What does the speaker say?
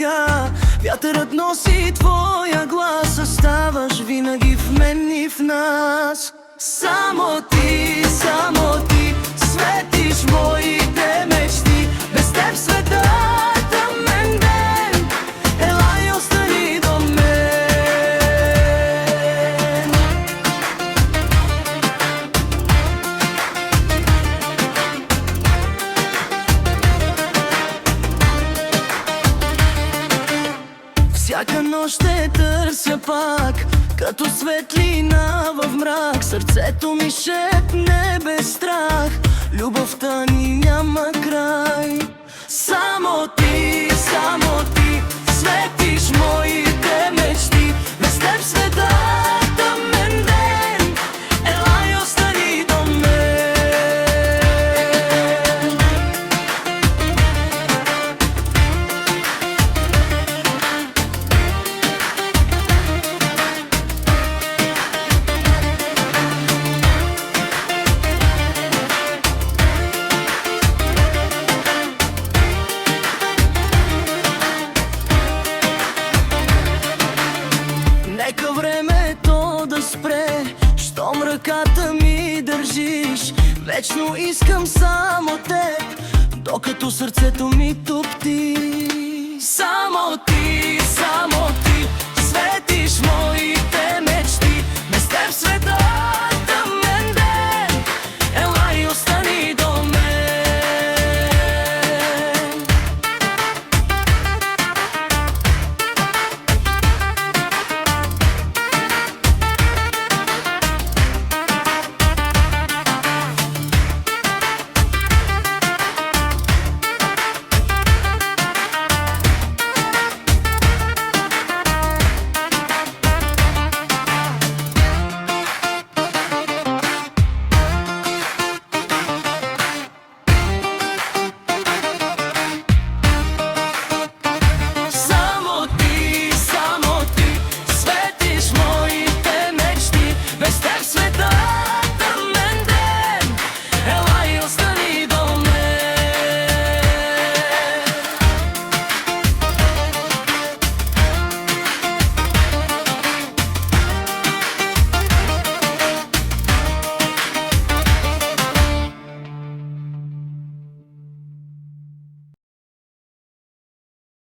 пътя. Вятърът носи твоя глас, оставаш винаги в мен и в нас. Само ти светиш моите мечти. Без теб светът тъмен ден, елай остани до мен. Всяка нощ ще търся пак, като светлина в мрак. Сърцето ми шепне без страх, любовта ни няма край. Само ти светиш моите мечти. Без теб светът тъмен ден, елай остани до мен. Нека времето да спре, щом ръката ми държиш. Вечно искам само теб, докато сърцето ми топти. Само